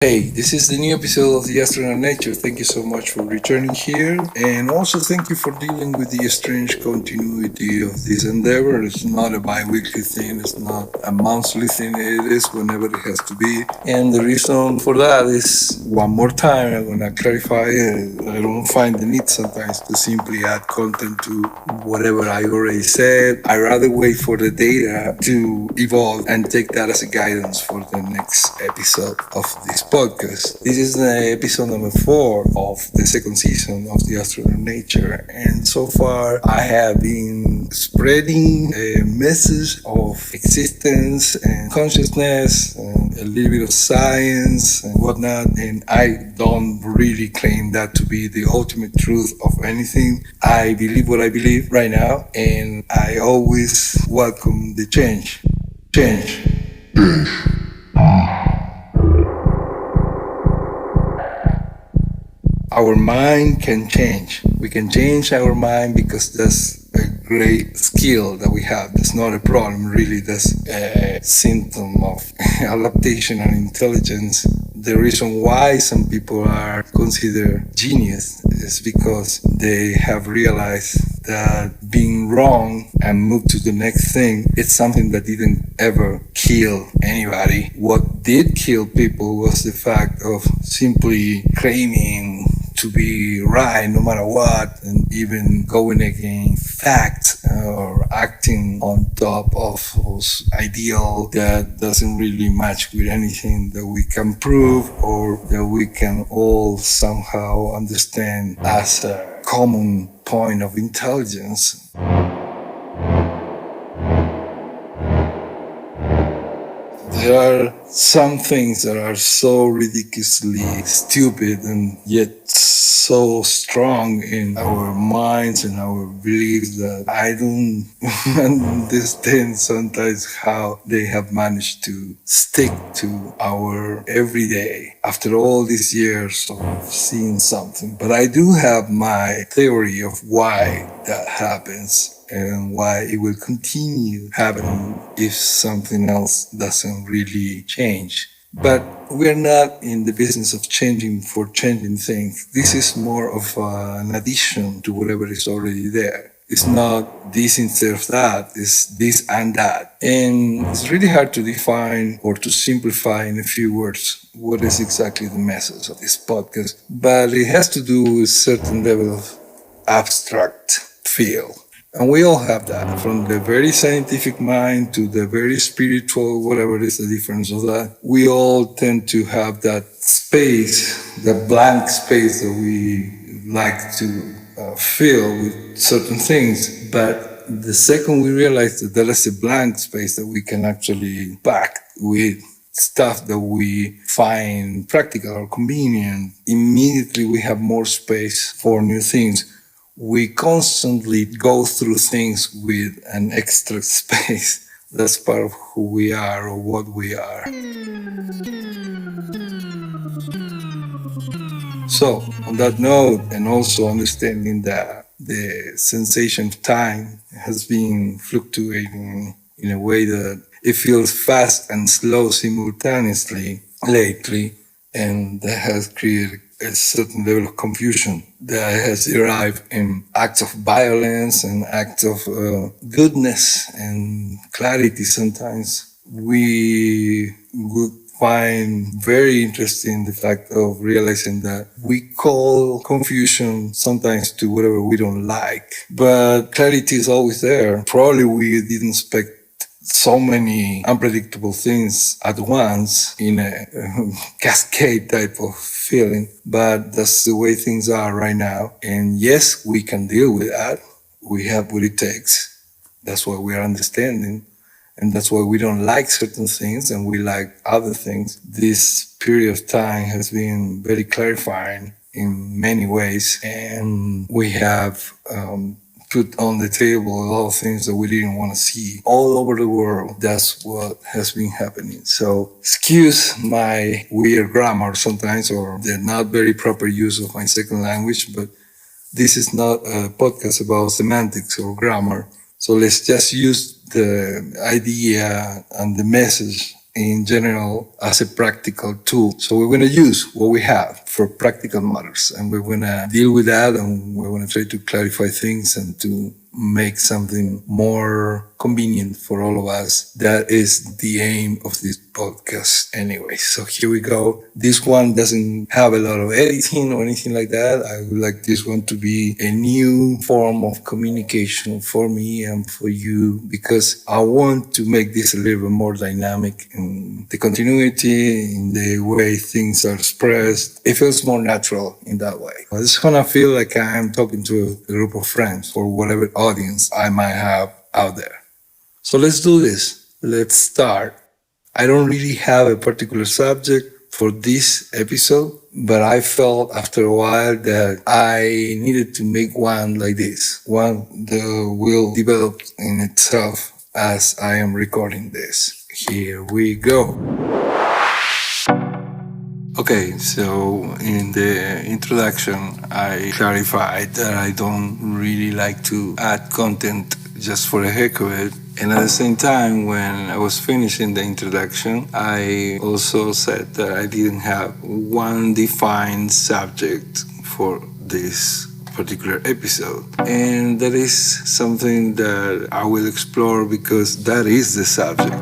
Hey, this is the new episode of the Astronaut Nature. Thank you so much for returning here. And also thank you for dealing with the strange continuity of this endeavor. It's not a bi-weekly thing, it's not a monthly thing, it is whenever it has to be. And the reason for that is, one more time, I'm going to clarify, I don't find the need sometimes to simply add content to whatever I already said. I rather wait for the data to evolve and take that as a guidance for the next episode of this podcast. This is the episode number 4 of the second season of the Astronaut Nature, and so far I have been spreading a message of existence and consciousness and a little bit of science and whatnot, and I don't really claim that to be the ultimate truth of anything. I believe what I believe right now, and I always welcome the change. Change. Our mind can change. We can change our mind because that's a great skill that we have. That's not a problem, really. That's a symptom of adaptation and intelligence. The reason why some people are considered genius is because they have realized that being wrong and move to the next thing, it's something that didn't ever kill anybody. What did kill people was the fact of simply claiming to be right no matter what, and even going against facts or acting on top of those ideal that doesn't really match with anything that we can prove or that we can all somehow understand as a common point of intelligence. There are some things that are so ridiculously stupid and yet so strong in our minds and our beliefs that I don't understand sometimes how they have managed to stick to our everyday after all these years of seeing something. But I do have my theory of why that happens and why it will continue happening if something else doesn't really change. But we're not in the business of changing for changing things. This is more of an addition to whatever is already there. It's not this instead of that, it's this and that. And it's really hard to define or to simplify in a few words what is exactly the message of this podcast. But it has to do with a certain level of abstract feel. And we all have that, from the very scientific mind to the very spiritual, whatever is the difference of that. We all tend to have that space, the blank space that we like to fill with certain things. But the second we realize that there is a blank space that we can actually pack with stuff that we find practical or convenient, immediately we have more space for new things. We constantly go through things with an extra space. That's part of who we are or what we are. So, on that note, and also understanding that the sensation of time has been fluctuating in a way that it feels fast and slow simultaneously lately, and that has created a certain level of confusion that has derived in acts of violence and acts of goodness and clarity sometimes. We would find very interesting the fact of realizing that we call confusion sometimes to whatever we don't like, but clarity is always there. Probably we didn't expect so many unpredictable things at once in a cascade type of feeling, but that's the way things are right now. And yes, we can deal with that. We have what it takes. That's why we are understanding. And that's why we don't like certain things and we like other things. This period of time has been very clarifying in many ways. And we have put on the table a lot of things that we didn't want to see all over the world. That's what has been happening. So excuse my weird grammar sometimes or the not very proper use of my second language, but this is not a podcast about semantics or grammar. So let's just use the idea and the message in general as a practical tool. So we're going to use what we have for practical matters, and we're going to deal with that, and we're going to try to clarify things and to make something more convenient for all of us. That is the aim of this podcast anyway. So here we go. This one doesn't have a lot of editing or anything like that. I would like this one to be a new form of communication for me and for you, because I want to make this a little bit more dynamic in the continuity, in the way things are expressed. It feels more natural in that way. I just want to feel like I'm talking to a group of friends or whatever audience I might have out there. So let's do this. Let's start. I don't really have a particular subject for this episode, but I felt after a while that I needed to make one like this, one that will develop in itself as I am recording this. Here we go. Okay, so in the introduction, I clarified that I don't really like to add content just for the heck of it. And at the same time, when I was finishing the introduction, I also said that I didn't have one defined subject for this particular episode. And that is something that I will explore, because that is the subject.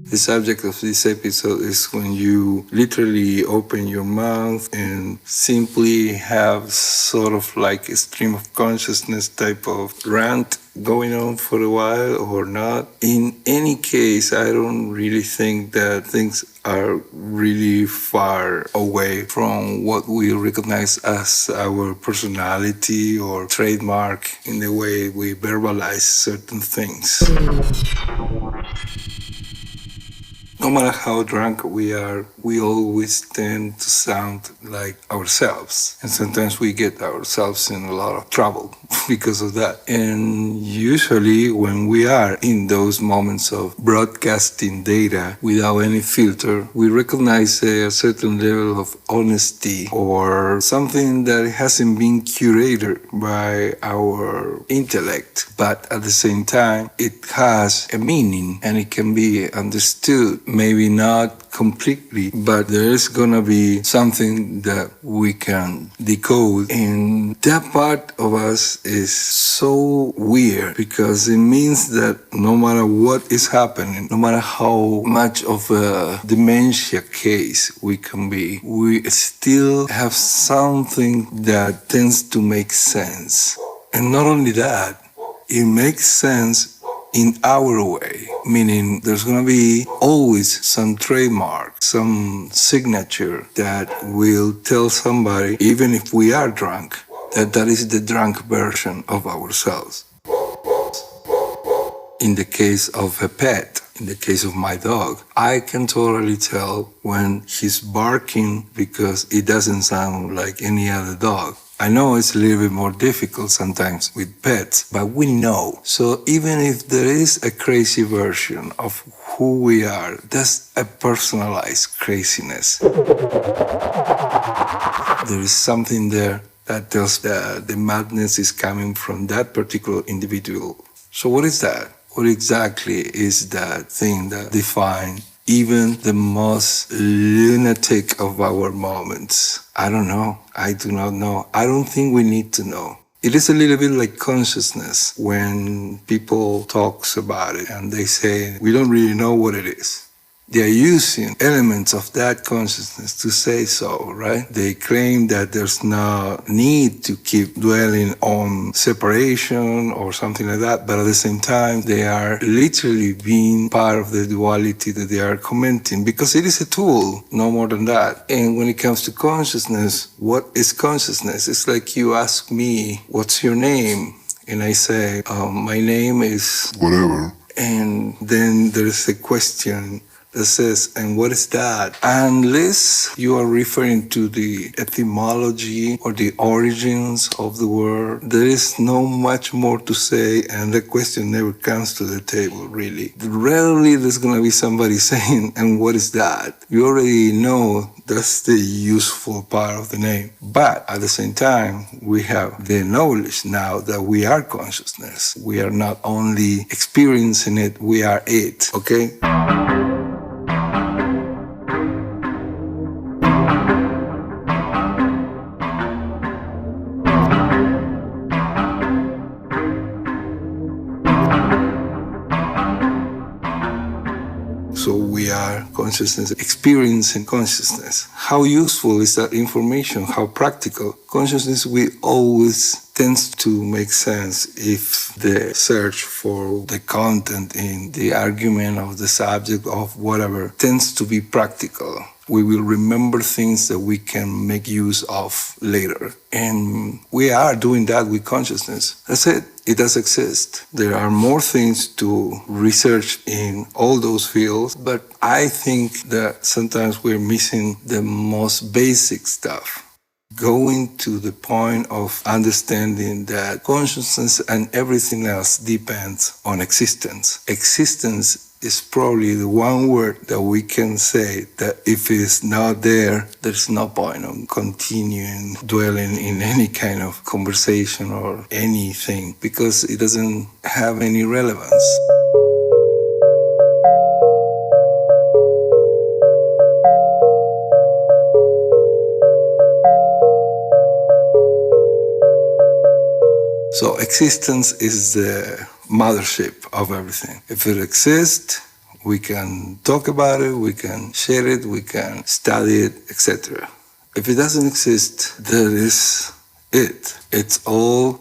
The subject of this episode is when you literally open your mouth and simply have sort of like a stream of consciousness type of rant going on for a while or not. In any case, I don't really think that things are really far away from what we recognize as our personality or trademark in the way we verbalize certain things. No matter how drunk we are, we always tend to sound like ourselves. And sometimes we get ourselves in a lot of trouble because of that. And usually when we are in those moments of broadcasting data without any filter, we recognize a certain level of honesty or something that hasn't been curated by our intellect. But at the same time, it has a meaning and it can be understood. Maybe not completely, but there is gonna be something that we can decode. And that part of us is so weird, because it means that no matter what is happening, no matter how much of a dementia case we can be, we still have something that tends to make sense. And not only that, it makes sense in our way, meaning there's going to be always some trademark, some signature that will tell somebody, even if we are drunk, that that is the drunk version of ourselves. In the case of a pet, in the case of my dog, I can totally tell when he's barking because it doesn't sound like any other dog. I know it's a little bit more difficult sometimes with pets, but we know. So even if there is a crazy version of who we are, that's a personalized craziness. There is something there that tells that the madness is coming from that particular individual. So what is that? What exactly is that thing that defines even the most lunatic of our moments? I don't know. I do not know. I don't think we need to know. It is a little bit like consciousness when people talks about it and they say, we don't really know what it is. They are using elements of that consciousness to say so, right? They claim that there's no need to keep dwelling on separation or something like that, but at the same time, they are literally being part of the duality that they are commenting, because it is a tool, no more than that. And when it comes to consciousness, what is consciousness? It's like you ask me, what's your name? And I say, my name is whatever. And then there's a question that says, and what is that? Unless you are referring to the etymology or the origins of the word, there is no much more to say, and the question never comes to the table, really. Rarely there's going to be somebody saying, and what is that? You already know that's the useful part of the name. But at the same time, we have the knowledge now that we are consciousness. We are not only experiencing it, we are it, okay? So we are consciousness, experiencing consciousness. How useful is that information? How practical? Consciousness will always tends to make sense if the search for the content in the argument of the subject of whatever tends to be practical. We will remember things that we can make use of later. And we are doing that with consciousness. That's it. It does exist. There are more things to research in all those fields, but I think that sometimes we're missing the most basic stuff. Going to the point of understanding that consciousness and everything else depends on existence. Existence is probably the one word that we can say that if it's not there, there's no point on continuing dwelling in any kind of conversation or anything, because it doesn't have any relevance. So existence is the mothership of everything. If it exists, we can talk about it, we can share it, we can study it, etc. If it doesn't exist, that is it. It's all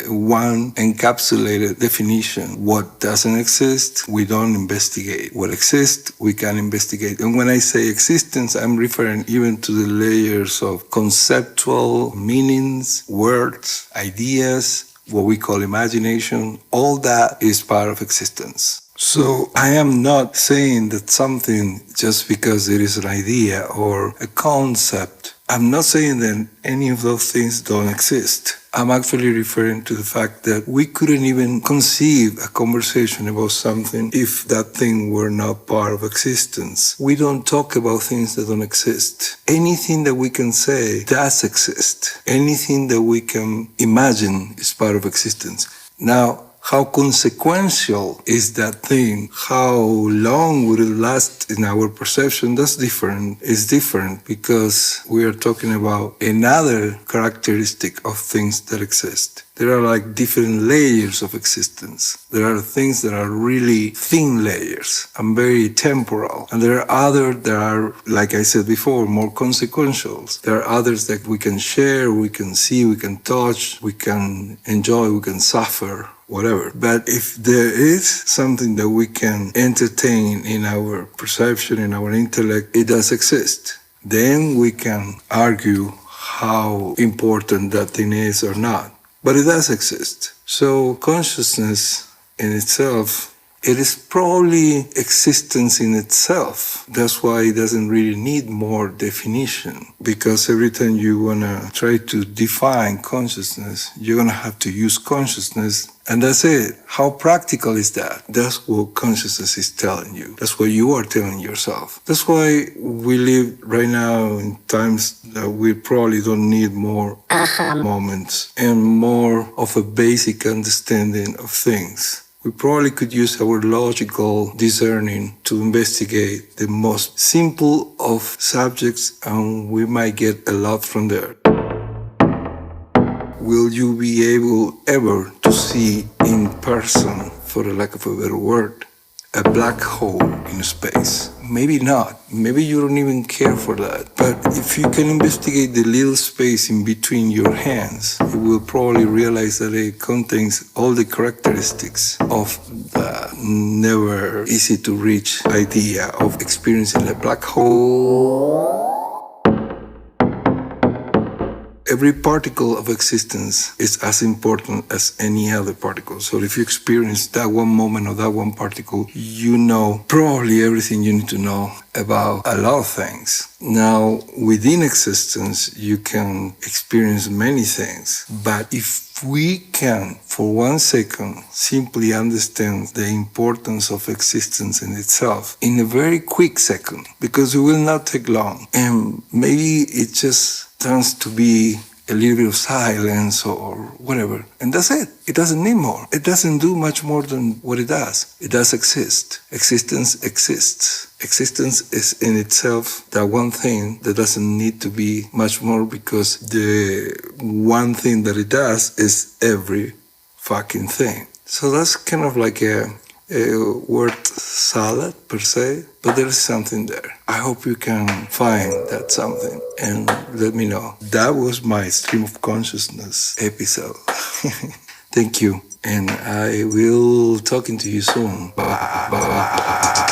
one encapsulated definition. What doesn't exist, we don't investigate. What exists, we can investigate. And when I say existence, I'm referring even to the layers of conceptual meanings, words, ideas, what we call imagination. All that is part of existence. So I am not saying that something, just because it is an idea or a concept, I'm not saying that any of those things don't exist. I'm actually referring to the fact that we couldn't even conceive a conversation about something if that thing were not part of existence. We don't talk about things that don't exist. Anything that we can say does exist. Anything that we can imagine is part of existence. Now, how consequential is that thing? How long would it last in our perception? That's different. It's different because we are talking about another characteristic of things that exist. There are like different layers of existence. There are things that are really thin layers and very temporal. And there are others that are, like I said before, more consequential. There are others that we can share, we can see, we can touch, we can enjoy, we can suffer, whatever. But if there is something that we can entertain in our perception, in our intellect, it does exist. Then we can argue how important that thing is or not. But it does exist. So consciousness in itself, it is probably existence in itself. That's why it doesn't really need more definition. Because every time you want to try to define consciousness, you're going to have to use consciousness. And that's it. How practical is that? That's what consciousness is telling you. That's what you are telling yourself. That's why we live right now in times that we probably don't need more moments and more of a basic understanding of things. We probably could use our logical discerning to investigate the most simple of subjects, and we might get a lot from there. Will you be able ever to see in person, for the lack of a better word, a black hole in space? Maybe not. Maybe you don't even care for that. But if you can investigate the little space in between your hands, you will probably realize that it contains all the characteristics of the never easy to reach idea of experiencing a black hole. A every particle of existence is as important as any other particle. So if you experience that one moment or that one particle, you know probably everything you need to know about a lot of things. Now, within existence, you can experience many things, but if we can, for 1 second, simply understand the importance of existence in itself in a very quick second, because it will not take long, and maybe it just turns to be a little bit of silence or whatever, and that's it. It doesn't need more. It doesn't do much more than what it does. It does exist. Existence exists. Existence is in itself that one thing that doesn't need to be much more, because the one thing that it does is every fucking thing. So that's kind of like a word salad per se, but there is something there. I hope you can find that something and let me know. That was my stream of consciousness episode. Thank you, and I will talking to you soon. Bye.